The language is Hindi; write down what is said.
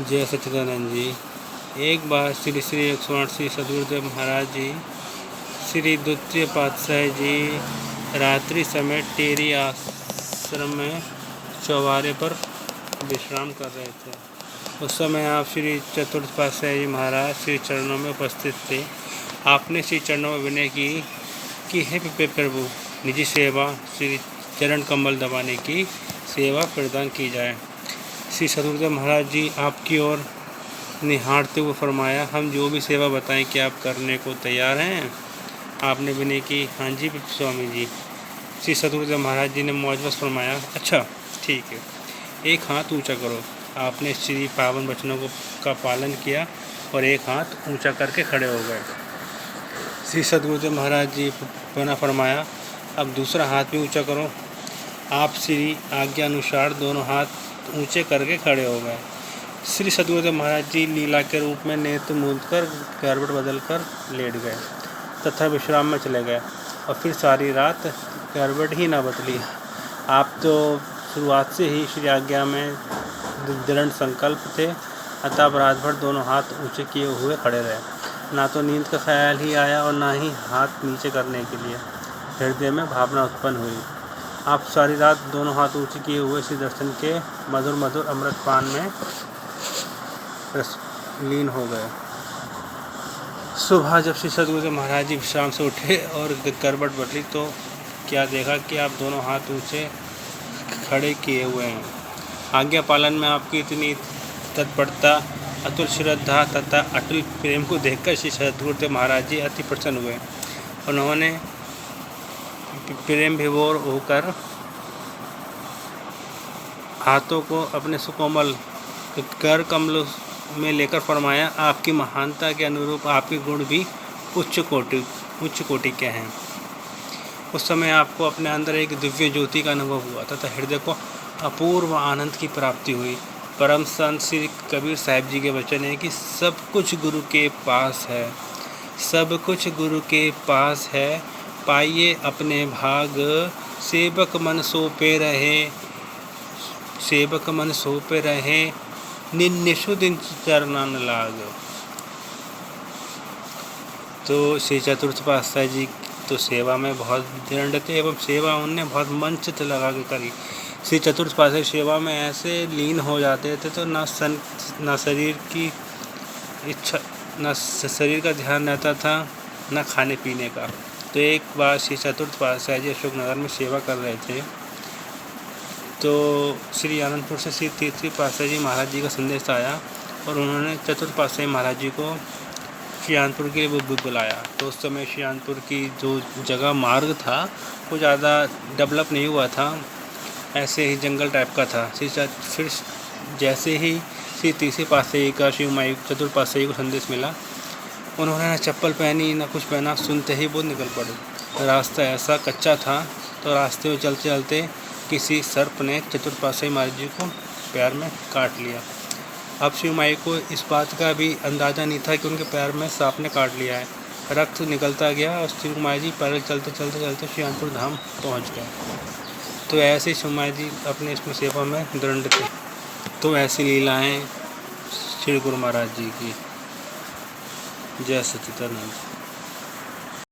जय सच्चिदानंद जी। एक बार श्री श्री 108 श्री सदगुरुदेव महाराज जी श्री द्वितीय पातशाही जी रात्रि समय टेरी आश्रम में चौबारे पर विश्राम कर रहे थे। उस समय आप श्री चतुर्थ पातशाही जी महाराज श्री चरणों में उपस्थित थे। आपने श्री चरणों में विनय की कि हे प्रभु, निजी सेवा श्री चरण कमल दबाने की सेवा प्रदान की जाए। श्री सदगुरुदेव महाराज जी आपकी ओर निहारते हुए फरमाया, हम जो भी सेवा बताएं कि आप करने को तैयार हैं। आपने विनय की, हाँ जी स्वामी जी। श्री सदगुरुदेव महाराज जी ने मौजवस फरमाया, अच्छा ठीक है, एक हाथ ऊंचा करो। आपने श्री पावन वचनों का पालन किया और एक हाथ ऊंचा करके खड़े हो गए। श्री सदगुरुदेव महाराज जी पुनः फरमाया, अब दूसरा हाथ भी ऊंचा करो। आप श्री आज्ञा अनुसार दोनों हाथ ऊंचे करके खड़े हो गए। श्री सदगुरुदेव महाराज जी लीला के रूप में नेत्र मूंद कर करवट बदल कर लेट गए तथा विश्राम में चले गए और फिर सारी रात करवट ही न बदली। आप तो शुरुआत से ही श्री आज्ञा में दृढ़ संकल्प थे, अतः अब रात भर दोनों हाथ ऊंचे किए हुए खड़े रहे। ना तो नींद का ख्याल ही आया और ना ही हाथ नीचे करने के लिए हृदय में भावना उत्पन्न हुई। आप सारी रात दोनों हाथ ऊंचे किए हुए श्री दर्शन के मधुर मधुर अमृत पान में लीन हो गए। सुबह जब श्री सदगुरुदेव महाराज जी विश्राम से उठे और करवट बदली तो क्या देखा कि आप दोनों हाथ ऊंचे खड़े किए हुए हैं। आज्ञा पालन में आपकी इतनी तत्परता, अतुल श्रद्धा तथा अटल प्रेम को देखकर श्री सदगुरुदेव महाराज जी अति प्रसन्न हुए। उन्होंने प्रेम विभोर होकर हाथों को अपने सुकोमल कर कमलों में लेकर फरमाया, आपकी महानता के अनुरूप आपके गुण भी उच्च कोटि के हैं। उस समय आपको अपने अंदर एक दिव्य ज्योति का अनुभव हुआ तथा हृदय को अपूर्व आनंद की प्राप्ति हुई। परम संत श्री कबीर साहिब जी के वचन है कि सब कुछ गुरु के पास है, सब कुछ गुरु के पास है, पाइए अपने भाग, सेवक मन सौंपे रहे, सेवक मन सौंपे रहे, निन्निशु दिन चरनन लाग। तो श्री चतुर्थ पातशाही जी तो सेवा में बहुत दृढ़ थे एवं सेवा उनने बहुत मन चित्त लगा के करी। श्री चतुर्थ पातशाही सेवा में ऐसे लीन हो जाते थे तो न शरीर की इच्छा, न शरीर का ध्यान रहता था, न खाने पीने का। तो एक बार श्री चतुर्थ पातशाही जी अशोकनगर में सेवा कर रहे थे तो श्री आनंदपुर से श्री तीसरी पातशाही जी महाराज जी का संदेश आया और उन्होंने चतुर्थ पातशाही महाराज जी को श्री आनंदपुर के लिए बुलाया। तो उस समय श्री आनंदपुर की जो जगह मार्ग था वो ज़्यादा डेवलप नहीं हुआ था, ऐसे ही जंगल टाइप का था। फिर जैसे ही श्री तीसरी पातशाही का श्री माई चतुर्थ पातशाही को संदेश मिला, उन्होंने न चप्पल पहनी न कुछ पहना, सुनते ही वो निकल पड़े। रास्ता ऐसा कच्चा था तो रास्ते में चलते चलते किसी सर्प ने चतुर्थ पातशाही महाराज जी को पैर में काट लिया। अब शिव माई को इस बात का भी अंदाज़ा नहीं था कि उनके पैर में सांप ने काट लिया है। रक्त निकलता गया और शिव माई जी पैदल चलते चलते चलते श्री आनंदपुर धाम पहुँच गए। तो ऐसे शिव माई जी अपने इसमें सेवा में दृढ़ थे। तो ऐसी लीलाएँ श्री गुरु महाराज जी की। जय सच्चिदानंद।